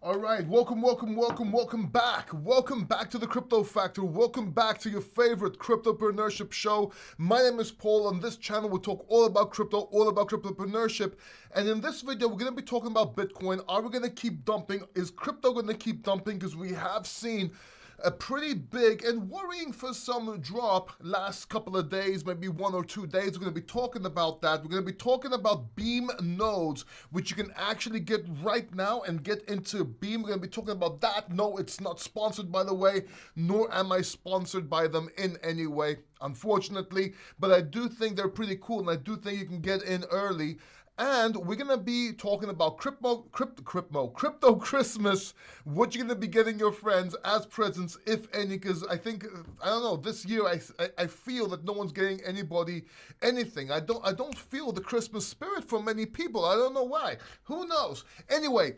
All right, welcome back. Welcome back to the Crypto Factor. Welcome back to your favorite cryptopreneurship show. My name is Paul. On this channel, we talk all about crypto, all about cryptopreneurship. And in this video, we're going to be talking about Bitcoin. Are we going to keep dumping? Is crypto going to keep dumping? Because we have seen a pretty big and worrying for some drop last couple of days, maybe 1 or 2 days. We're going to be talking about that. We're going to be talking about Beam nodes, which you can actually get right now and get into Beam. We're going to be talking about that. No, it's not sponsored, by the way, nor am I sponsored by them in any way, unfortunately. But I do think they're pretty cool, and I do think you can get in early. And we're going to be talking about crypto Christmas, what you're going to be getting your friends as presents, if any, because I think, I don't know, this year I feel that no one's getting anybody anything. I don't feel the Christmas spirit from many people. I don't know why. Who knows? Anyway,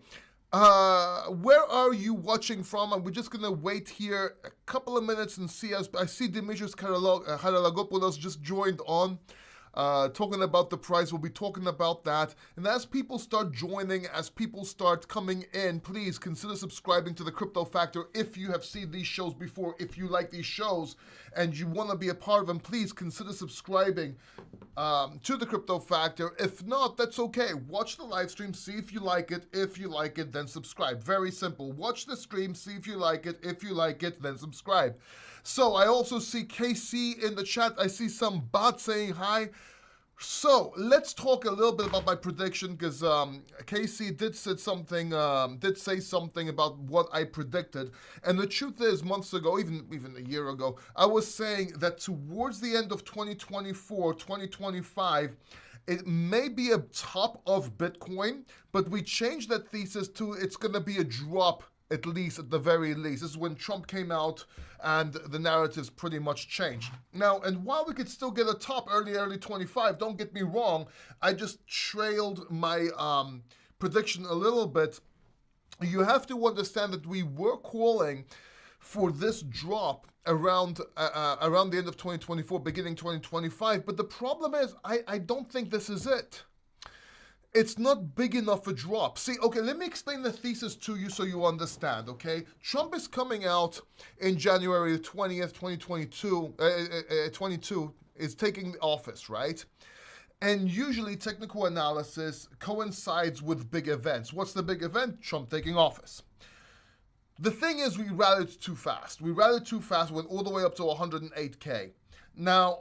where are you watching from? And we're just going to wait here a couple of minutes and see. As I see Dimitris Haralagopoulos just joined on. Talking about the price, we'll be talking about that. And as people start joining, as people start coming in, please consider subscribing to the Crypto Factor if you have seen these shows before. If you like these shows and you want to be a part of them, please consider subscribing to the Crypto Factor. If not, that's okay. Watch the live stream, see if you like it. If you like it, then subscribe. Very simple. Watch the stream, see if you like it. If you like it, then subscribe. So I also see KC in the chat. I see some bots saying hi. So let's talk a little bit about my prediction, because KC did say something about what I predicted. And the truth is, months ago, even a year ago, I was saying that towards the end of 2024, 2025, it may be a top of Bitcoin, but we changed that thesis to it's going to be a drop, at least, at the very least. This is when Trump came out and the narratives pretty much changed. Now, and while we could still get a top early 25, don't get me wrong, I just trailed my prediction a little bit. You have to understand that we were calling for this drop around the end of 2024, beginning 2025. But the problem is, I don't think this is it. It's not big enough a drop. See, okay, let me explain the thesis to you so you understand, okay? Trump is coming out in January the 20th, 22, is taking office, right? And usually technical analysis coincides with big events. What's the big event? Trump taking office. The thing is, we rallied too fast. We rallied too fast, went all the way up to 108K. Now,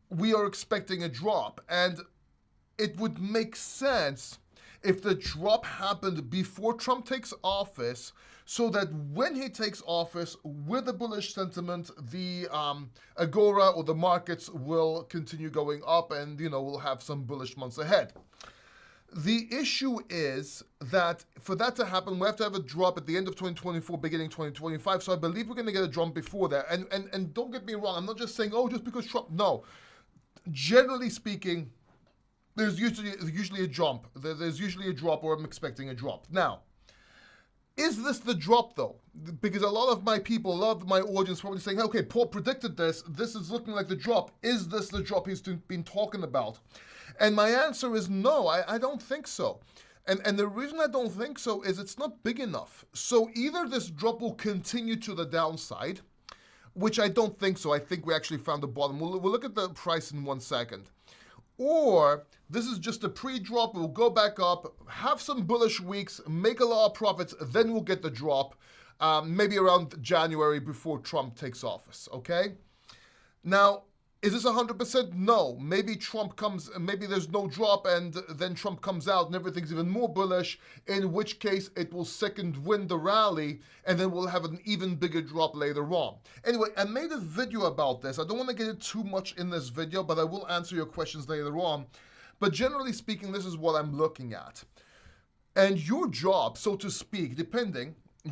we are expecting a drop, and it would make sense if the drop happened before Trump takes office, so that when he takes office with the bullish sentiment, the agora or the markets will continue going up, and we'll have some bullish months ahead. The issue is that for that to happen, we have to have a drop at the end of 2024, beginning 2025. So I believe we're going to get a drop before that. And don't get me wrong, I'm not just saying, oh, just because Trump. No. Generally speaking, there's usually a jump. There's usually a drop, or I'm expecting a drop. Now, is this the drop, though? Because a lot of my people, a lot of my audience probably saying, okay, Paul predicted this. This is looking like the drop. Is this the drop he's been talking about? And my answer is no, I don't think so. And the reason I don't think so is it's not big enough. So either this drop will continue to the downside, which I don't think so. I think we actually found the bottom. We'll look at the price in 1 second. Or this is just a pre-drop, we'll go back up, have some bullish weeks, make a lot of profits, then we'll get the drop, maybe around January before Trump takes office, okay? Now, is this 100%? No. Maybe Trump comes, maybe there's no drop, and then Trump comes out and everything's even more bullish, in which case it will second wind the rally, and then we'll have an even bigger drop later on. Anyway, I made a video about this. I don't want to get it too much in this video, but I will answer your questions later on. But generally speaking, this is what I'm looking at. And your job, so to speak,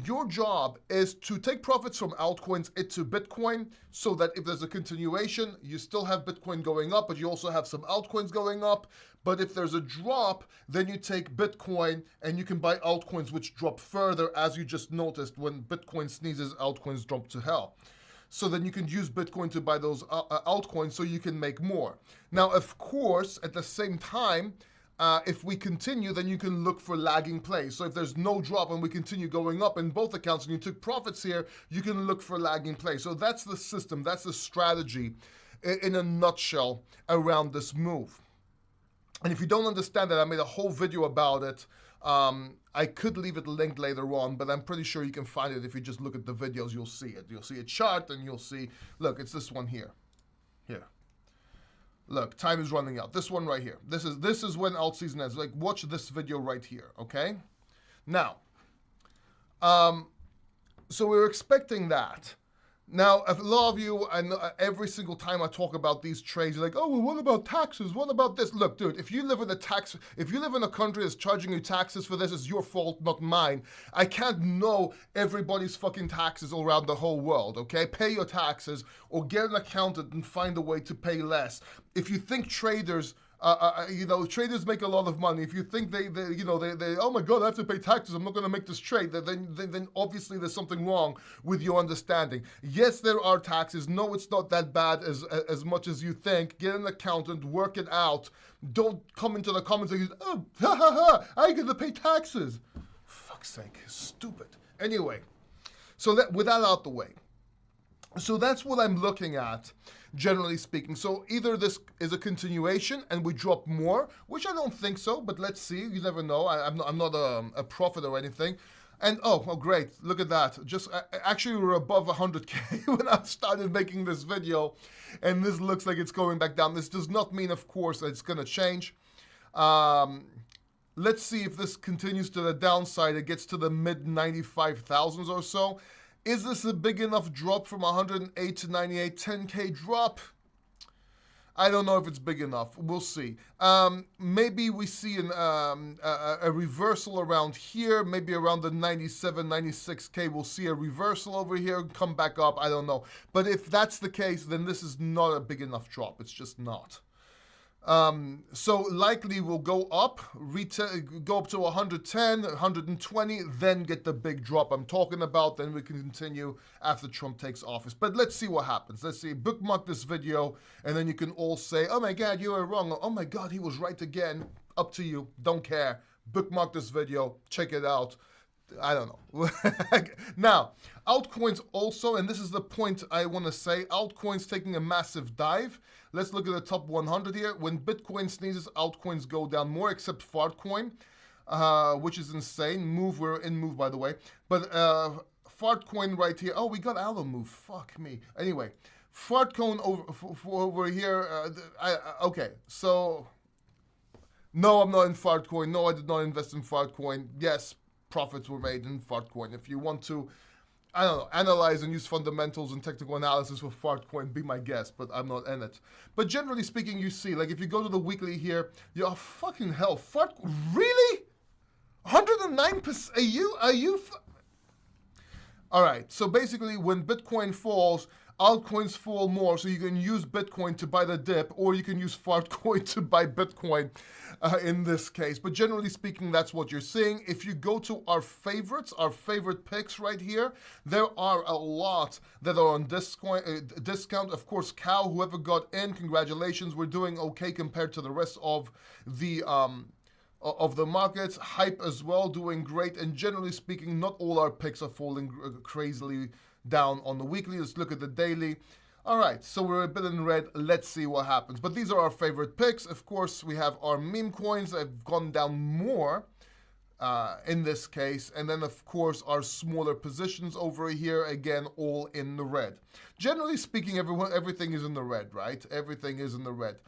your job is to take profits from altcoins into Bitcoin, so that if there's a continuation, you still have Bitcoin going up, but you also have some altcoins going up. But if there's a drop, then you take Bitcoin and you can buy altcoins which drop further, as you just noticed. When Bitcoin sneezes, altcoins drop to hell. So then you can use Bitcoin to buy those altcoins so you can make more. Now, of course, at the same time, if we continue, then you can look for lagging plays. So if there's no drop and we continue going up in both accounts and you took profits here, you can look for lagging plays. So that's the system, that's the strategy in a nutshell around this move. And if you don't understand that, I made a whole video about it. I could leave it linked later on, but I'm pretty sure you can find it if you just look at the videos. You'll see it. You'll see a chart and you'll see, look, it's this one here. Here. Look, time is running out. This one right here. This is when alt season ends. Like, watch this video right here, okay? Now, so we're expecting that. Now, a lot of you, and every single time I talk about these trades, you're like, oh, well, what about taxes? What about this? Look, dude, if you live in a country that's charging you taxes for this, it's your fault, not mine. I can't know everybody's fucking taxes all around the whole world, okay? Pay your taxes or get an accountant and find a way to pay less. If you think traders... traders make a lot of money. If you think they oh my God, I have to pay taxes, I'm not going to make this trade, then obviously there's something wrong with your understanding. Yes, there are taxes. No, it's not that bad as much as you think. Get an accountant, work it out. Don't come into the comments and go, oh, ha ha ha, I got to pay taxes. Fuck's sake, stupid. Anyway, so with that out the way. So that's what I'm looking at, generally speaking. So either this is a continuation and we drop more, which I don't think so, but let's see. You never know. I'm not a prophet or anything. And oh great, look at that. Just actually we're above 100K when I started making this video, and this looks like it's going back down. This does not mean, of course, that it's going to change. Let's see if this continues to the downside. It gets to the mid 95,000s or so. Is this a big enough drop from 108 to 98, 10K drop? I don't know if it's big enough. We'll see. Maybe we see a reversal around here, maybe around the 97, 96K. We'll see a reversal over here, come back up. I don't know. But if that's the case, then this is not a big enough drop. It's just not. So likely we'll go up, go up to 110, 120, then get the big drop I'm talking about. Then we can continue after Trump takes office. But let's see what happens. Let's see. Bookmark this video, and then you can all say, oh my God, you were wrong. Oh my God, he was right again. Up to you. Don't care. Bookmark this video. Check it out. I don't know. Now, altcoins also, and this is the point I want to say, altcoins taking a massive dive. Let's look at the top 100 here. When Bitcoin sneezes, altcoins go down more, except Fartcoin, which is insane. We're in move, by the way. But Fartcoin right here. Oh, we got out of move. Fuck me. Anyway, Fartcoin over here. Okay, so no, I'm not in Fartcoin. No, I did not invest in Fartcoin. Yes, profits were made in Fartcoin. If you want to, I don't know, analyze and use fundamentals and technical analysis for Fartcoin, be my guest, but I'm not in it. But generally speaking, you see, like if you go to the weekly here, you're fucking hell. Really? 109%? Are you? All right, so basically when Bitcoin falls, altcoins fall more, so you can use Bitcoin to buy the dip, or you can use Fartcoin to buy Bitcoin in this case. But generally speaking, that's what you're seeing. If you go to our favorites, our favorite picks right here, there are a lot that are on discount. Of course, Cow, whoever got in, congratulations. We're doing okay compared to the rest of the markets. Hype as well, doing great. And generally speaking, not all our picks are falling crazily down on the weekly. Let's look at the daily. All right, so we're a bit in red. Let's see what happens. But these are our favorite picks. Of course, we have our meme coins that have gone down more in this case. And then, of course, our smaller positions over here, again, all in the red. Generally speaking, everything is in the red, right? Everything is in the red.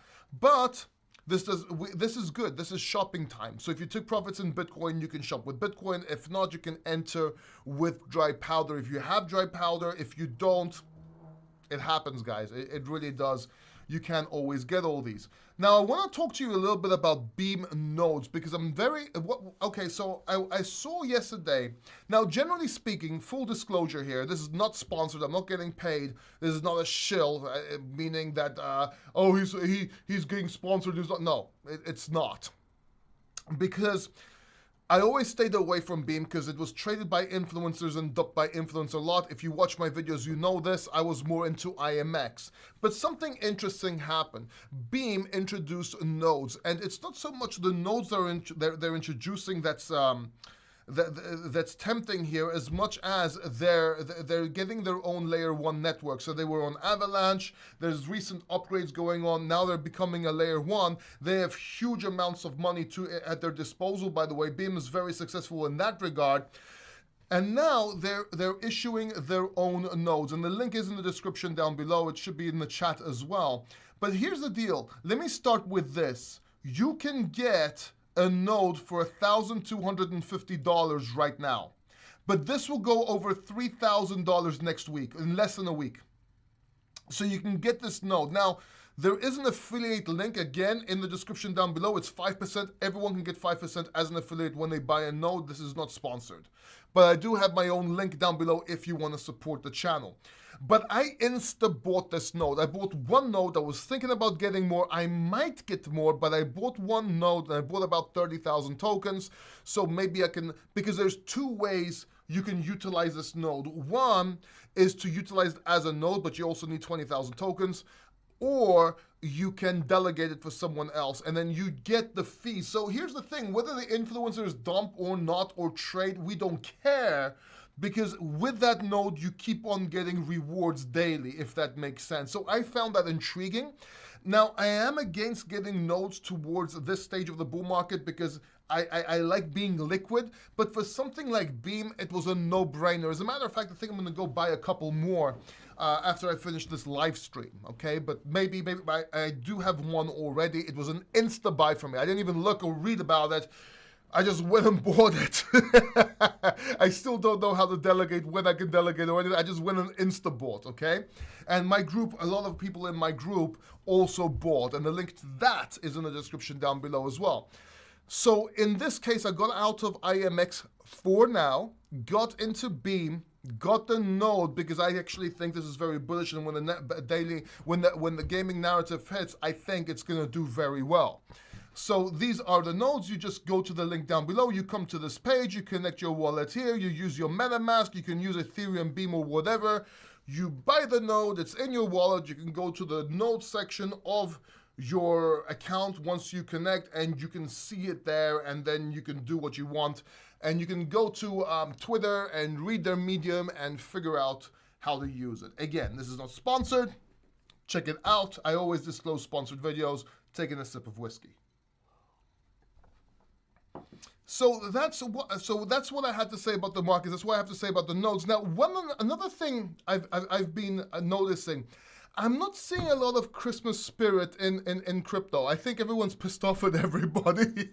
But this is good. This is shopping time. So if you took profits in Bitcoin, you can shop with Bitcoin. If not, you can enter with dry powder. If you have dry powder, if you don't, it happens, guys. It really does. You can't always get all these. Now, I want to talk to you a little bit about Beam nodes because I'm okay, so I saw yesterday. Now, generally speaking, full disclosure here, this is not sponsored. I'm not getting paid. This is not a shill, meaning that, he's getting sponsored. No, it's not. Because I always stayed away from Beam because it was traded by influencers and dumped by influencers a lot. If you watch my videos, you know this. I was more into IMX. But something interesting happened. Beam introduced nodes, and it's not so much the nodes they're introducing that's tempting here, as much as they're getting their own layer 1 network. So they were on Avalanche, there's recent upgrades going on, now they're becoming a layer 1. They have huge amounts of money at their disposal, by the way. Beam is very successful in that regard. And now they're issuing their own nodes, and the link is in the description down below. It should be in the chat as well. But here's the deal. Let me start with this. You can get a node for $1,250 right now. But this will go over $3,000 next week, in less than a week. So you can get this node. Now, there is an affiliate link, again, in the description down below. It's 5%. Everyone can get 5% as an affiliate when they buy a node. This is not sponsored. But I do have my own link down below if you want to support the channel. But I insta-bought this node. I bought one node. I was thinking about getting more. I might get more, but I bought one node, and I bought about 30,000 tokens. So maybe I can, because there's two ways you can utilize this node. One is to utilize it as a node, but you also need 20,000 tokens. Or you can delegate it for someone else, and then you get the fee. So here's the thing. Whether the influencers dump or not, or trade, we don't care. Because with that node, you keep on getting rewards daily, if that makes sense. So I found that intriguing. Now, I am against getting nodes towards this stage of the bull market because I like being liquid. But for something like Beam, it was a no-brainer. As a matter of fact, I think I'm going to go buy a couple more after I finish this live stream, okay? But maybe I do have one already. It was an insta-buy for me. I didn't even look or read about it. I just went and bought it. I still don't know how to delegate, when I can delegate or anything. I just went and insta-bought, okay? And my group, a lot of people in my group also bought. And the link to that is in the description down below as well. So in this case, I got out of IMX for now, got into Beam, got the node because I actually think this is very bullish. And when the gaming narrative hits, I think it's going to do very well. So these are the nodes. You just go to the link down below. You come to this page. You connect your wallet here. You use your MetaMask. You can use Ethereum, Beam, or whatever. You buy the node. It's in your wallet. You can go to the node section of your account once you connect, and you can see it there, and then you can do what you want. And you can go to Twitter and read their Medium and figure out how to use it. Again, this is not sponsored. Check it out. I always disclose sponsored videos. Taking a sip of whiskey. So that's what I had to say about the markets. That's what I have to say about the nodes. Now, another thing I've been noticing, I'm not seeing a lot of Christmas spirit in crypto. I think everyone's pissed off at everybody.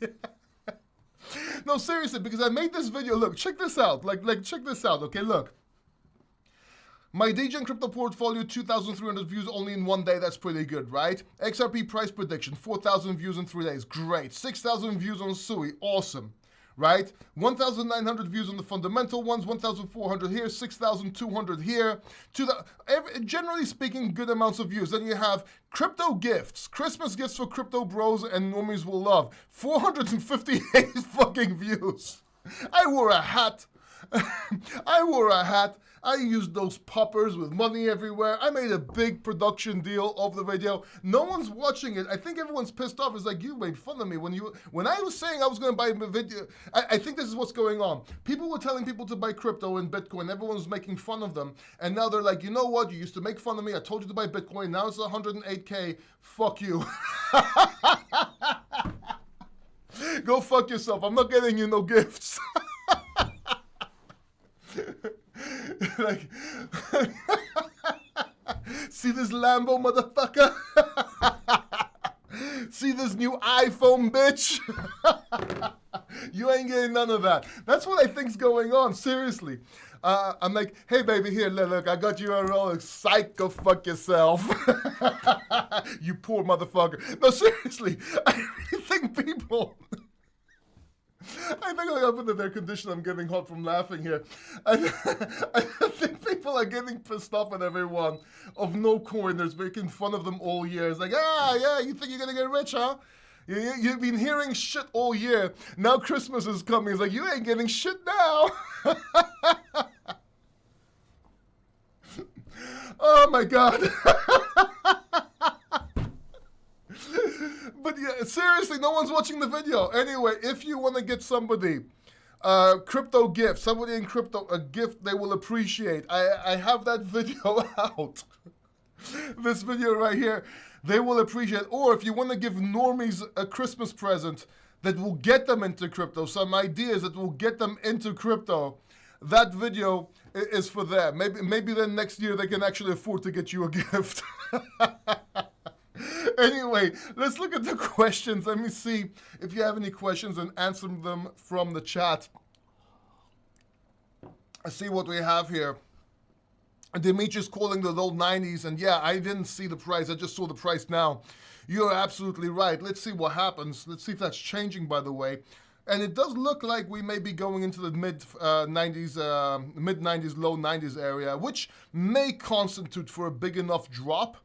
No, seriously, because I made this video. Look, check this out. Like check this out. Okay, look. My DJ crypto portfolio, 2,300 views only in one day. That's pretty good, right? XRP price prediction, 4,000 views in 3 days. Great. 6,000 views on Sui. Awesome. Right? 1,900 views on the fundamental ones. 1,400 here. 6,200 here. Generally speaking, good amounts of views. Then you have crypto gifts. Christmas gifts for crypto bros and normies will love. 458 fucking views. I wore a hat. I wore a hat. I used those poppers with money everywhere. I made a big production deal of the video. No one's watching it. I think everyone's pissed off. It's like, you made fun of me when I was saying I was going to buy a video. I think this is what's going on. People were telling people to buy crypto and Bitcoin. Everyone was making fun of them. And now they're like, you know what? You used to make fun of me. I told you to buy Bitcoin. Now it's 108K. Fuck you. Go fuck yourself. I'm not getting you no gifts. Like, see this Lambo, motherfucker? See this new iPhone, bitch? You ain't getting none of that. That's what I think's going on, seriously. I'm like, hey, baby, here, look, I got you a Rolex. Psych, go fuck yourself. You poor motherfucker. No, seriously, I really think people... I think I opened the air conditioner. I'm getting hot from laughing here. I think people are getting pissed off at everyone of no coiners, making fun of them all year. It's like, yeah, you think you're going to get rich, huh? You've been hearing shit all year. Now Christmas is coming. It's like, you ain't getting shit now. Oh my God. But yeah, seriously, no one's watching the video. Anyway, if you want to get somebody crypto gift, somebody in crypto a gift they will appreciate, I have that video out. This video right here, they will appreciate. Or if you want to give normies a Christmas present that will get them into crypto, some ideas that will get them into crypto, that video is for them. Maybe then next year they can actually afford to get you a gift. Anyway, let's look at the questions. Let me see if you have any questions and answer them from the chat. I see what we have here. Dimitri's calling the low 90s, and yeah, I didn't see the price. I just saw the price now. You're absolutely right. Let's see what happens. Let's see if that's changing, by the way. And it does look like we may be going into the mid 90s, low 90s area, which may constitute for a big enough drop.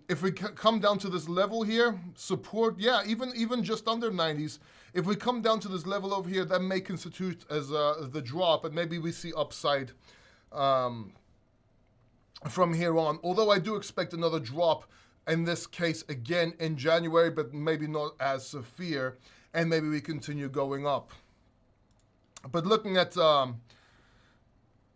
If we come down to this level here, support, yeah, even just under 90s, if we come down to this level over here, that may constitute as the drop, and maybe we see upside from here on. Although I do expect another drop in this case again in January, but maybe not as severe, and maybe we continue going up. But looking at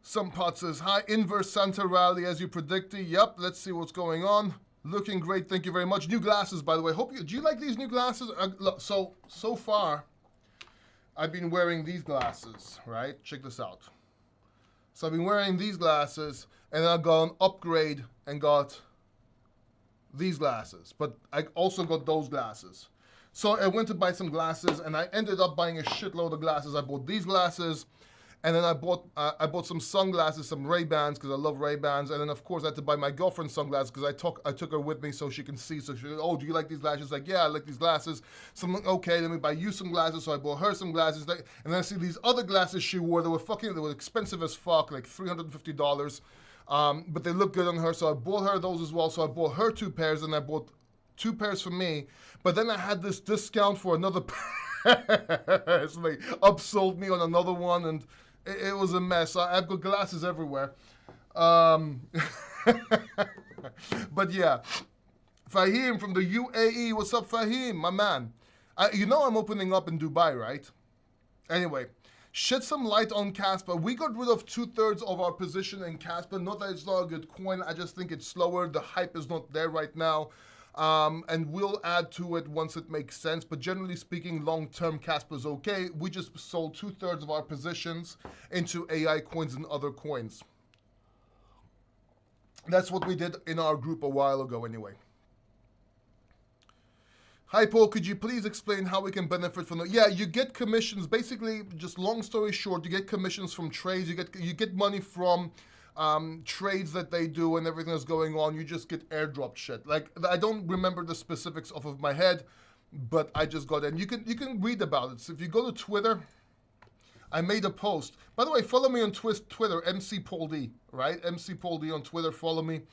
some parts says, hi, inverse Santa rally as you predicted. Yep, let's see what's going on. Looking great, thank you very much. New glasses, by the way. Do you like these new glasses? Look, so far, I've been wearing these glasses, right? Check this out. So I've been wearing these glasses, and then I got an upgrade and got these glasses. But I also got those glasses. So I went to buy some glasses, and I ended up buying a shitload of glasses. I bought these glasses, and then I bought some sunglasses, some Ray-Bans, because I love Ray-Bans. And then, of course, I had to buy my girlfriend sunglasses because I took her with me so she can see. So she said, oh, do you like these glasses? She's like, yeah, I like these glasses. So I'm like, okay, let me buy you some glasses. So I bought her some glasses. And then I see these other glasses she wore. They were expensive as fuck, like $350. But they look good on her, so I bought her those as well. So I bought her 2 pairs, and I bought 2 pairs for me. But then I had this discount for another pair. So they upsold me on another one, and it was a mess. I've got glasses everywhere. But yeah, Fahim from the UAE. What's up, Fahim, my man? You know I'm opening up in Dubai, right? Anyway, shed some light on Casper. We got rid of 2/3 of our position in Casper. Not that it's not a good coin. I just think it's slower. The hype is not there right now. And we'll add to it once it makes sense. But generally speaking, long-term Casper's okay. We just sold 2/3 of our positions into AI coins and other coins. That's what we did in our group a while ago anyway. Hi, Paul, could you please explain how we can benefit from the... Yeah, you get commissions. Basically, just long story short, you get commissions from trades. You get money from... trades that they do and everything that's going on. You just get airdropped shit. Like, I don't remember the specifics off of my head, but I just got it. And you can read about it. So if you go to Twitter, I made a post. By the way, follow me on Twitter, MC Paul D, right? MC Paul D on Twitter, follow me.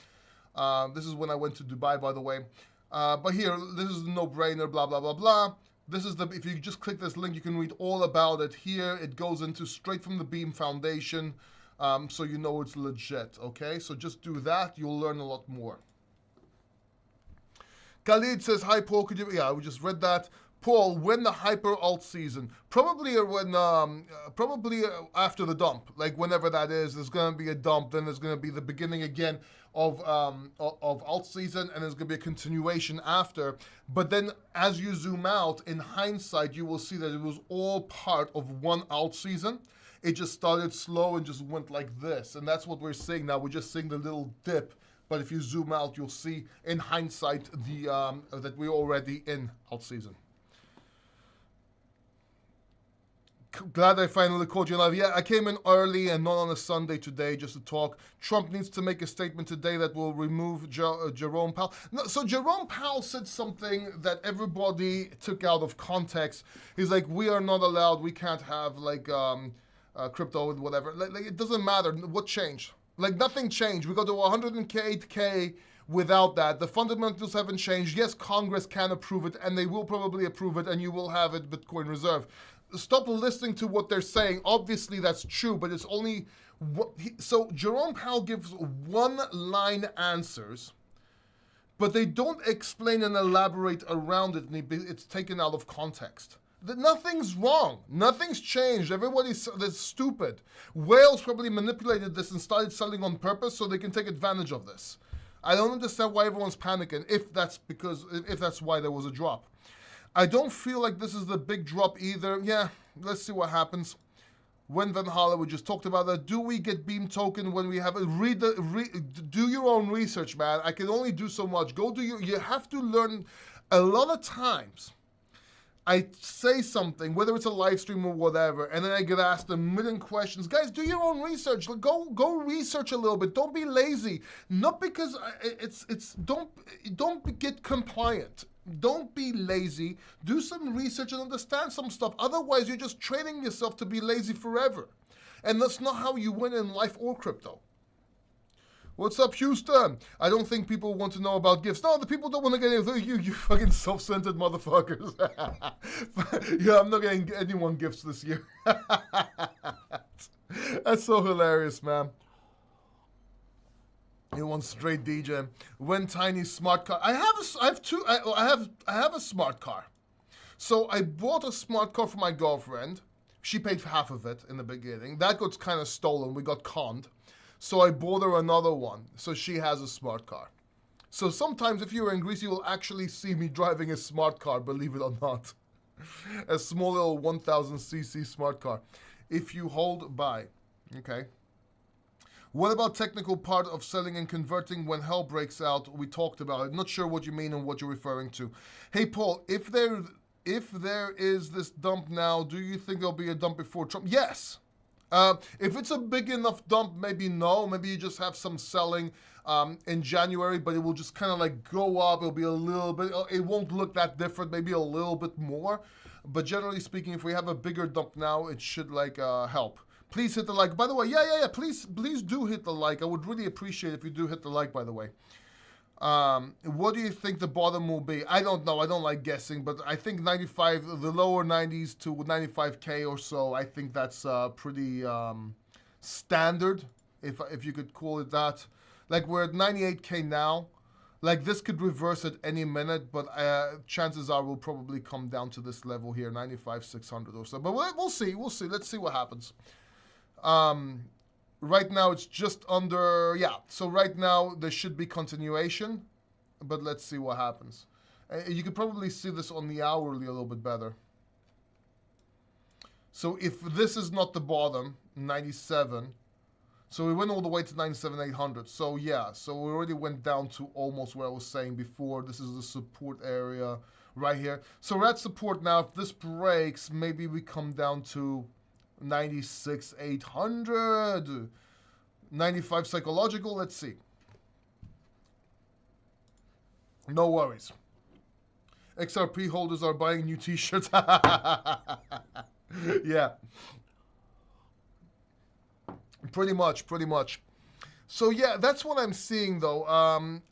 This is when I went to Dubai, by the way. But here, this is a no-brainer, blah, blah, blah, blah. This is if you just click this link, you can read all about it here. It goes into straight from the Beam Foundation. So you know it's legit, okay? So just do that. You'll learn a lot more. Khalid says, hi, Paul, could you... Yeah, we just read that. Paul, when the hyper alt season? Probably after the dump. Like, whenever that is, there's going to be a dump. Then there's going to be the beginning again of alt season, and there's going to be a continuation after. But then, as you zoom out, in hindsight, you will see that it was all part of one alt season. It just started slow and just went like this. And that's what we're seeing now. We're just seeing the little dip. But if you zoom out, you'll see in hindsight that we're already in alt season. Glad I finally called you live. Yeah, I came in early and not on a Sunday today just to talk. Trump needs to make a statement today that will remove Jerome Powell. No, so Jerome Powell said something that everybody took out of context. He's like, we are not allowed, we can't have like... crypto and whatever. Like, it doesn't matter what changed. Like, nothing changed. We got to 108K without that. The fundamentals haven't changed. Yes, Congress can approve it, and they will probably approve it, and you will have it Bitcoin reserve. Stop listening to what they're saying. Obviously, that's true, but it's only... So Jerome Powell gives one-line answers, but they don't explain and elaborate around it, and it's taken out of context. Nothing's wrong. Nothing's changed. Everybody's stupid. Whales probably manipulated this and started selling on purpose so they can take advantage of this. I don't understand why everyone's panicking, if that's why there was a drop. I don't feel like this is the big drop either. Yeah, let's see what happens. When Van Halle, we just talked about that. Do we get Beam token when we have it? Do your own research, man. I can only do so much. You have to learn. A lot of times, I say something, whether it's a live stream or whatever, and then I get asked a million questions. Guys, do your own research. Go research a little bit. Don't be lazy. Not because don't get compliant. Don't be lazy. Do some research and understand some stuff. Otherwise, you're just training yourself to be lazy forever. And that's not how you win in life or crypto. What's up, Houston? I don't think people want to know about gifts. No, the people don't want to get anything. You fucking self-centered motherfuckers. Yeah, I'm not getting anyone gifts this year. That's so hilarious, man. You want straight DJ. When tiny smart car. I have a smart car. So I bought a smart car for my girlfriend. She paid for half of it in the beginning. That got kind of stolen. We got conned. So I bought her another one. So she has a smart car. So sometimes if you're in Greece, you will actually see me driving a smart car, believe it or not. A small little 1000cc smart car. If you hold by. Okay. What about technical part of selling and converting when hell breaks out? We talked about it. Not sure what you mean and what you're referring to. Hey, Paul, if there is this dump now, do you think there'll be a dump before Trump? Yes. If it's a big enough dump, maybe no. Maybe you just have some selling in January, but it will just kind of like go up. It'll be a little bit, it won't look that different, maybe a little bit more. But generally speaking, if we have a bigger dump now, it should like help. Please hit the like. By the way, yeah. Please do hit the like. I would really appreciate it if you do hit the like, by the way. What do you think the bottom will be? I don't know. I don't like guessing, but I think 95, the lower 90s to 95K or so. I think that's pretty standard, if you could call it that. Like we're at 98K now. Like this could reverse at any minute, but chances are we'll probably come down to this level here, 95,600 or so. But we'll see. We'll see. Let's see what happens. Right now it's just under, yeah. So right now there should be continuation, but let's see what happens. You could probably see this on the hourly a little bit better. So if this is not the bottom, 97, so we went all the way to 97,800. So yeah, so we already went down to almost where I was saying before. This is the support area right here. So we're at support now. If this breaks, maybe we come down to 96,800, 95 psychological. Let's see. No worries. XRP holders are buying new t-shirts. Yeah. Pretty much. So yeah, that's what I'm seeing though.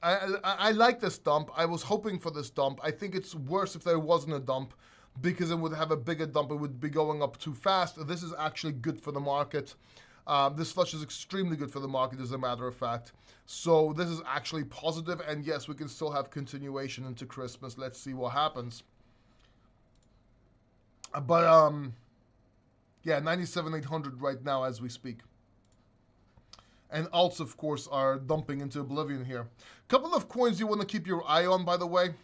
I like this dump. I was hoping for this dump. I think it's worse if there wasn't a dump, because it would have a bigger dump. It would be going up too fast. This is actually good for the market. This flush is extremely good for the market, as a matter of fact. So this is actually positive, and yes, we can still have continuation into Christmas. Let's see what happens. But yeah, 97,800 right now as we speak. And alts, of course, are dumping into oblivion here. A couple of coins you want to keep your eye on, by the way.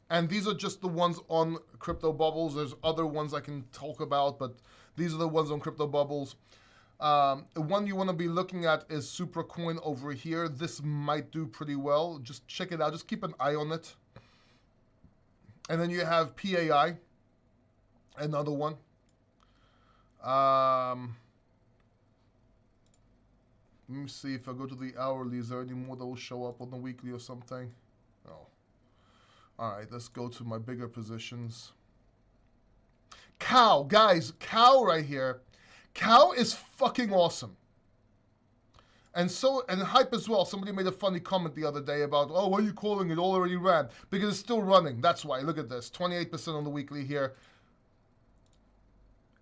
And these are just the ones on Crypto Bubbles. There's other ones I can talk about, but these are the ones on Crypto Bubbles. One you want to be looking at is Supracoin over here. This might do pretty well. Just check it out. Just keep an eye on it. And then you have PAI, another one. Let me see if I go to the hourly. Is there any more that will show up on the weekly or something? No. All right, let's go to my bigger positions. Cow, guys, Cow right here. Cow is fucking awesome. And hype as well. Somebody made a funny comment the other day about, oh, what are you calling it? Already ran. Because it's still running. That's why. Look at this. 28% on the weekly here.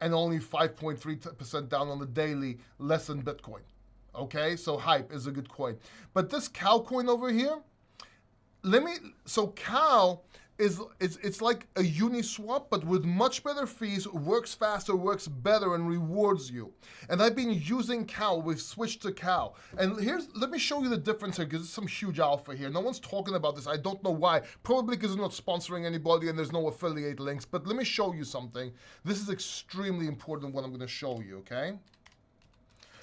And only 5.3% down on the daily, less than Bitcoin. Okay? So hype is a good coin. But this cow coin over here, so cow it's like a Uniswap, but with much better fees, works faster, works better, and rewards you. And I've been using cow. We've switched to cow. And let me show you the difference here, because there's some huge alpha here. No one's talking about this. I don't know why. Probably because they're not sponsoring anybody and there's no affiliate links. But let me show you something. This is extremely important, what I'm going to show you, okay?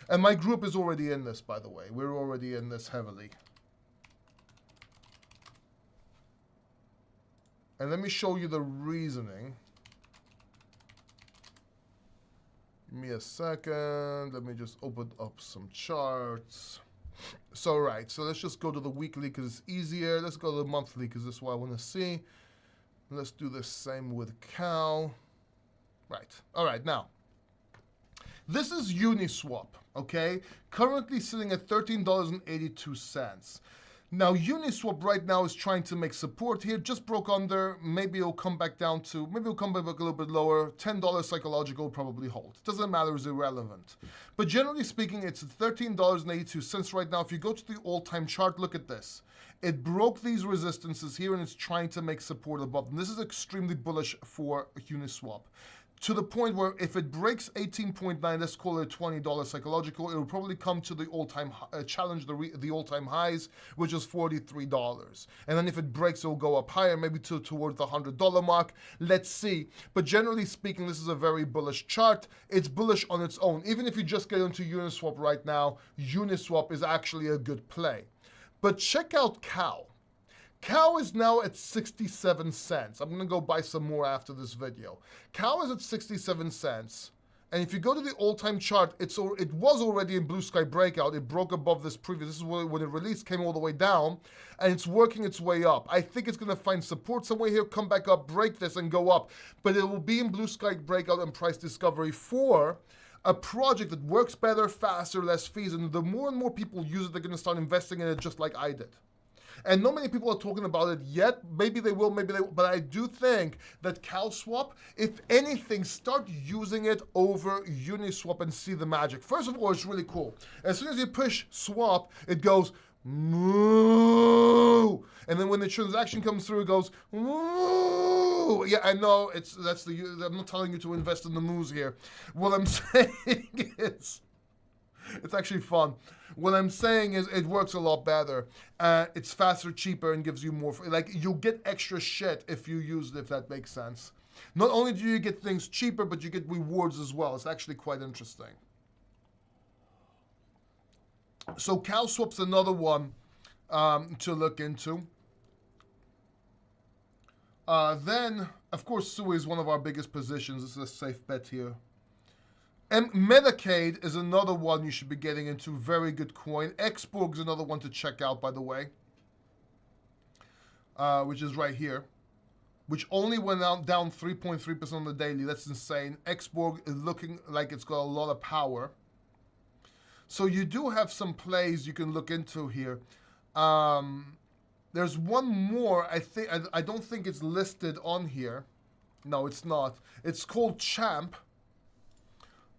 And my group is already in this, by the way. We're already in this heavily. And let me show you the reasoning. Give me a second. Let me just open up some charts. So, right. So, let's just go to the weekly because it's easier. Let's go to the monthly because this is what I want to see. Let's do the same with cow. Right. All right. Now, this is Uniswap, okay? Currently sitting at $13.82. Now, Uniswap right now is trying to make support here. Just broke under. Maybe it'll come back down to, maybe it'll come back a little bit lower. $10 psychological probably hold. Doesn't matter, it's irrelevant. But generally speaking, it's at $13.82 right now. If you go to the all-time chart, look at this. It broke these resistances here and it's trying to make support above them. This is extremely bullish for Uniswap. To the point where if it breaks 18.9, let's call it $20 psychological, it will probably come to the all-time challenge the all-time highs, which is $43. And then if it breaks, it will go up higher, maybe towards the $100 mark. Let's see. But generally speaking, this is a very bullish chart. It's bullish on its own. Even if you just get into Uniswap right now, Uniswap is actually a good play. But check out COW. Cow is now at 67 cents. I'm going to go buy some more after this video. Cow is at 67 cents. And if you go to the all-time chart, it was already in blue sky breakout. It broke above this previous. This is when it released, came all the way down. And it's working its way up. I think it's going to find support somewhere here, come back up, break this, and go up. But it will be in blue sky breakout and price discovery for a project that works better, faster, less fees. And the more and more people use it, they're going to start investing in it just like I did. And not many people are talking about it yet. Maybe they will, maybe they won't. But I do think that CalSwap, if anything, start using it over Uniswap and see the magic. First of all, it's really cool. As soon as you push swap, it goes moo. And then when the transaction comes through, it goes moo. Yeah, I know. I'm not telling you to invest in the moos here. What I'm saying is, it's actually fun. What I'm saying is it works a lot better. It's faster, cheaper, and gives you more. Like, you'll get extra shit if you use it, if that makes sense. Not only do you get things cheaper, but you get rewards as well. It's actually quite interesting. So CalSwap's another one to look into. Then, of course, Sui is one of our biggest positions. This is a safe bet here. And Medicaid is another one you should be getting into. Very good coin. Xborg is another one to check out, by the way, which is right here, which only went down 3.3% on the daily. That's insane. Xborg is looking like it's got a lot of power. So you do have some plays you can look into here. There's one more. I don't think it's listed on here. No, it's not. It's called Champ.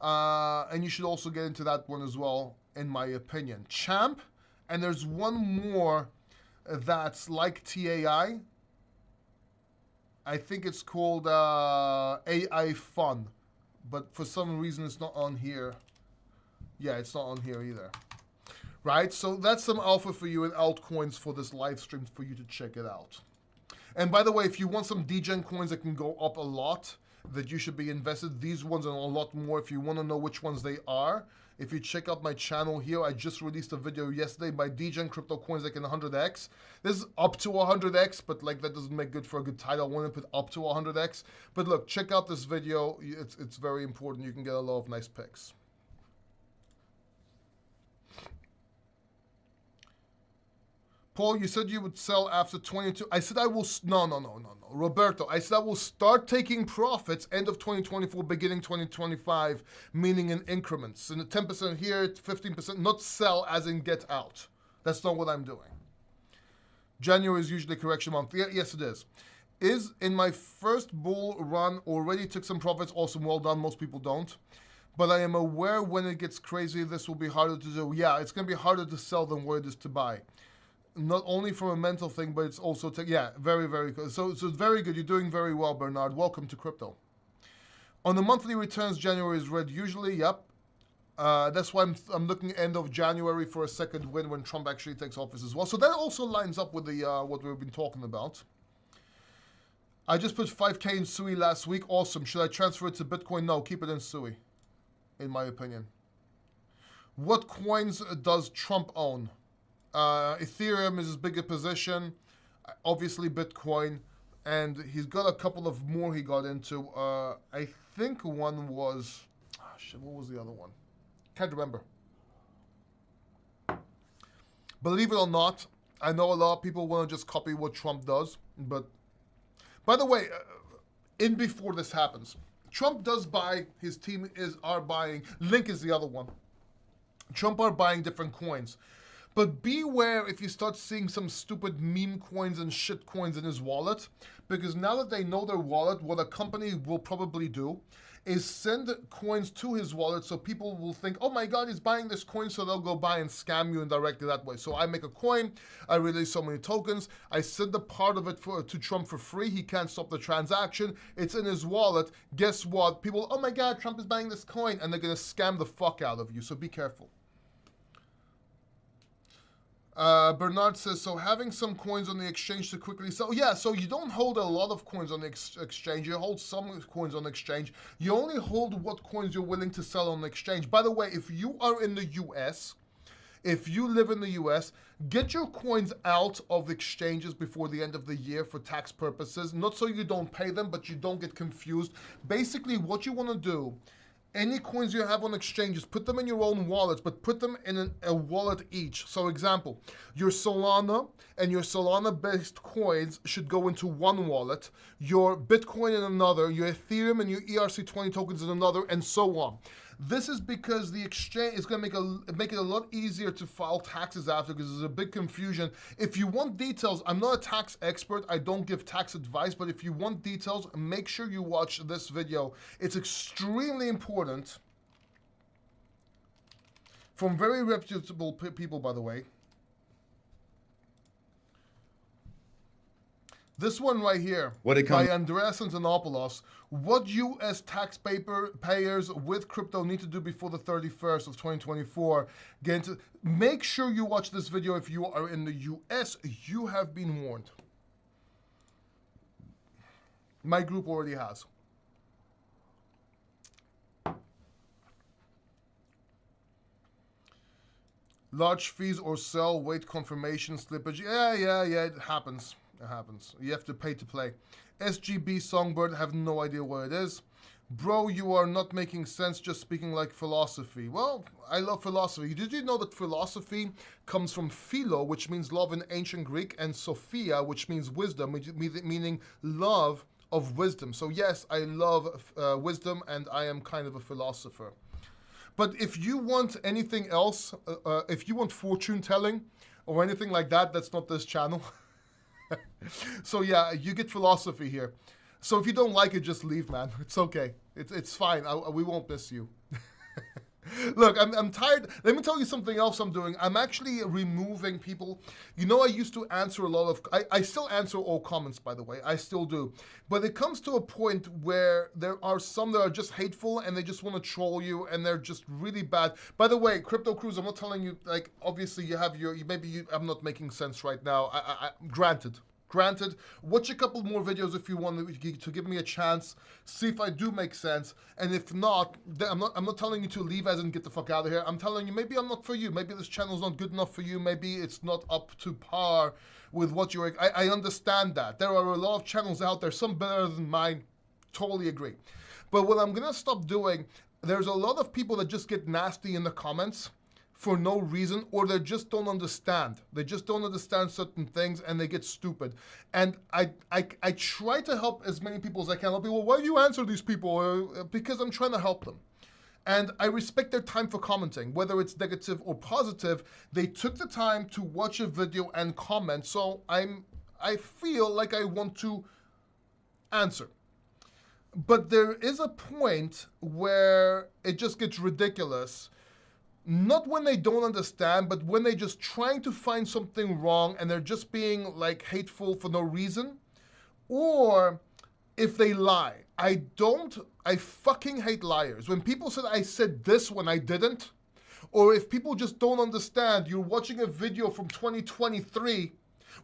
And you should also get into that one as well, in my opinion. Champ, and there's one more that's like TAI. I think it's called AI Fun, but for some reason it's not on here. Yeah, it's not on here either. Right, so that's some alpha for you in altcoins for this live stream for you to check it out. And by the way, if you want some degen coins that can go up a lot, that you should be invested. These ones and a lot more. If you want to know which ones they are, if you check out my channel here, I just released a video yesterday by degen crypto coins that can 100x. This is up to 100x, but like that doesn't make good for a good title. I want to put up to 100x. But look, check out this video. It's very important. You can get a lot of nice picks. Paul, you said you would sell after 22. I said I will, no. Roberto, I said I will start taking profits end of 2024, beginning 2025, meaning in increments. And 10% here, 15%, not sell as in get out. That's not what I'm doing. January is usually correction month. Yeah, yes, it is. Is in my first bull run already took some profits. Awesome, well done. Most people don't. But I am aware when it gets crazy, this will be harder to do. Yeah, it's going to be harder to sell than what it is to buy. Not only from a mental thing, but it's also, yeah, very, very good. So it's very good. You're doing very well, Bernard. Welcome to crypto. On the monthly returns, January is red. Usually, yep. That's why I'm looking end of January for a second win when Trump actually takes office as well. So that also lines up with the what we've been talking about. I just put 5K in Sui last week. Awesome. Should I transfer it to Bitcoin? No, keep it in Sui, in my opinion. What coins does Trump own? Ethereum is his bigger position, obviously Bitcoin, and he's got a couple of more he got into. I think one was, what was the other one? Can't remember. Believe it or not, I know a lot of people want to just copy what Trump does, but by the way, in before this happens, Trump does buy, his team are buying, Link is the other one. Trump are buying different coins. But beware if you start seeing some stupid meme coins and shit coins in his wallet, because now that they know their wallet, what a company will probably do is send coins to his wallet so people will think, oh my God, he's buying this coin, so they'll go buy and scam you indirectly that way. So I make a coin, I release so many tokens, I send a part of it to Trump for free, he can't stop the transaction, it's in his wallet. Guess what? People, oh my God, Trump is buying this coin, and they're gonna scam the fuck out of you, so be careful. Bernard says, so having some coins on the exchange to quickly sell. Yeah, so you don't hold a lot of coins on the exchange. You hold some coins on the exchange. You only hold what coins you're willing to sell on the exchange. By the way, if you are in the US, if you live in the US, get your coins out of exchanges before the end of the year for tax purposes. Not so you don't pay them, but you don't get confused. Basically, what you want to do, any coins you have on exchanges, put them in your own wallets, but put them in a wallet each. So example, your Solana and your Solana-based coins should go into one wallet, your Bitcoin in another, your Ethereum and your ERC20 tokens in another, and so on. This is because the exchange is going to make it a lot easier to file taxes after, because there's a big confusion. If you want details, I'm not a tax expert, I don't give tax advice, but if you want details, make sure you watch this video. It's extremely important, from very reputable people, by the way. This one right here, by Andreas Antonopoulos. What U.S. taxpayers with crypto need to do before the 31st of 2024. Make sure you watch this video if you are in the U.S. You have been warned. My group already has. Large fees or sell, wait confirmation, slippage. Yeah, it happens. It happens. You have to pay to play. SGB Songbird, have no idea what it is. Bro, you are not making sense, just speaking like philosophy. Well, I love philosophy. Did you know that philosophy comes from philo, which means love in ancient Greek, and sophia, which means wisdom, meaning love of wisdom. So yes, I love wisdom, and I am kind of a philosopher. But if you want anything else, if you want fortune telling or anything like that, that's not this channel. So yeah, you get philosophy here. So if you don't like it, just leave, man. It's okay. It's fine. We won't miss you. Look, I'm tired. Let me tell you something else I'm doing. I'm actually removing people. You know, I used to answer a lot of... I still answer all comments, by the way. I still do. But it comes to a point where there are some that are just hateful and they just want to troll you and they're just really bad. By the way, Crypto Cruise, I'm not telling you, like, obviously you have your... I'm not making sense right now. Granted, watch a couple more videos if you want to give me a chance, see if I do make sense, and if not, then I'm not telling you to leave as in get the fuck out of here. I'm telling you, maybe I'm not for you. Maybe this channel's not good enough for you. Maybe it's not up to par with what you're... I understand that. There are a lot of channels out there, some better than mine. Totally agree. But what I'm going to stop doing, there's a lot of people that just get nasty in the comments for no reason, or they just don't understand. They just don't understand certain things and they get stupid. And I try to help as many people as I can. I'll be, well, why do you answer these people? Because I'm trying to help them. And I respect their time for commenting, whether it's negative or positive. They took the time to watch a video and comment, so I feel like I want to answer. But there is a point where it just gets ridiculous. Not when they don't understand, but when they're just trying to find something wrong and they're just being like hateful for no reason. Or if they lie. I fucking hate liars. When people said I said this when I didn't, or if people just don't understand, you're watching a video from 2023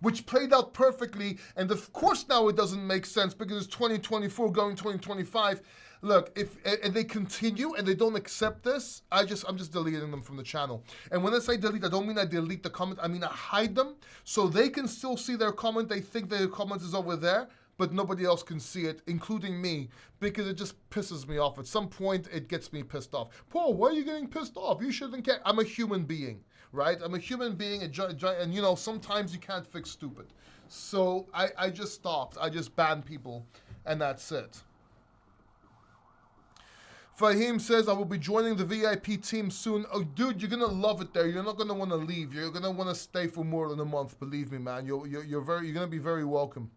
which played out perfectly, and of course now it doesn't make sense because it's 2024 going 2025. Look, if and they continue and they don't accept this, I'm just deleting them from the channel. And when I say delete, I don't mean I delete the comment, I mean I hide them so they can still see their comment. They think their comment is over there, but nobody else can see it, including me, because it just pisses me off. At some point, it gets me pissed off. Paul, why are you getting pissed off? You shouldn't care. I'm a human being, right? I'm a human being, and you know, sometimes you can't fix stupid. So I just stopped. I just banned people, and that's it. Fahim says, I will be joining the VIP team soon. Oh, dude, you're going to love it there. You're not going to want to leave. You're going to want to stay for more than a month, believe me, man. You're going to be very welcome.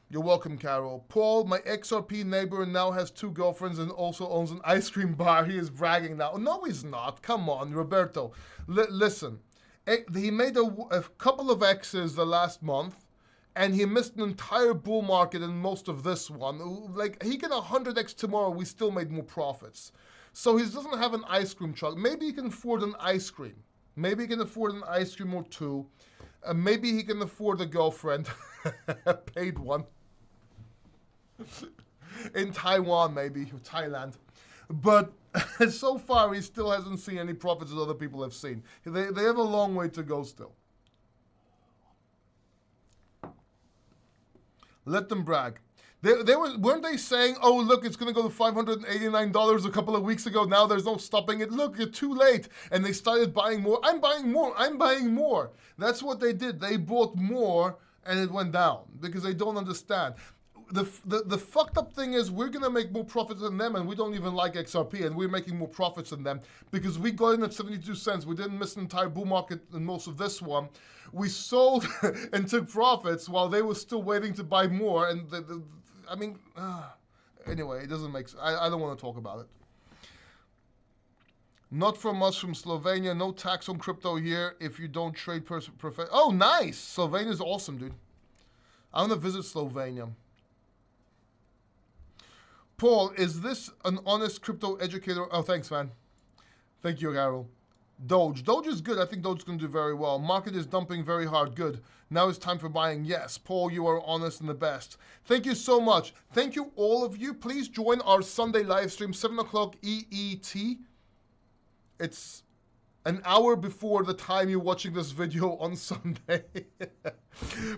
You're welcome, Carol. Paul, my XRP neighbor, now has 2 girlfriends and also owns an ice cream bar. He is bragging now. No, he's not. Come on, Roberto. Listen, he made a couple of X's the last month, and he missed an entire bull market in most of this one. Like, he can 100x tomorrow, we still made more profits. So he doesn't have an ice cream truck. Maybe he can afford an ice cream. Maybe he can afford an ice cream or 2. Maybe he can afford a girlfriend. A paid one. In Taiwan, maybe, or Thailand. But so far, he still hasn't seen any profits that other people have seen. They have a long way to go still. Let them brag. Weren't they saying, oh, look, it's going to go to $589 a couple of weeks ago. Now there's no stopping it. Look, you're too late. And they started buying more. I'm buying more. I'm buying more. That's what they did. They bought more, and it went down because they don't understand. The fucked up thing is we're going to make more profits than them, and we don't even like XRP, and we're making more profits than them because we got in at 72 cents. We didn't miss an entire bull market in most of this one. We sold and took profits while they were still waiting to buy more. And I mean, anyway, it doesn't make sense. I don't want to talk about it. Not from us, from Slovenia. No tax on crypto here if you don't trade Oh, nice. Slovenia's awesome, dude. I want to visit Slovenia. Paul, is this an honest crypto educator? Oh, thanks, man. Thank you, Carol. Doge. Doge is good. I think Doge is going to do very well. Market is dumping very hard. Good. Now it's time for buying. Yes. Paul, you are honest and the best. Thank you so much. Thank you, all of you. Please join our Sunday live stream, 7 o'clock EET. It's an hour before the time you're watching this video on Sunday.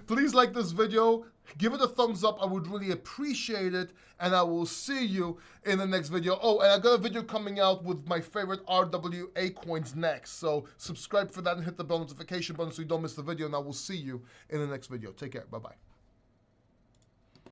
Please like this video. Give it a thumbs up. I would really appreciate it. And I will see you in the next video. Oh, and I got a video coming out with my favorite RWA coins next. So subscribe for that and hit the bell notification button so you don't miss the video. And I will see you in the next video. Take care. Bye-bye.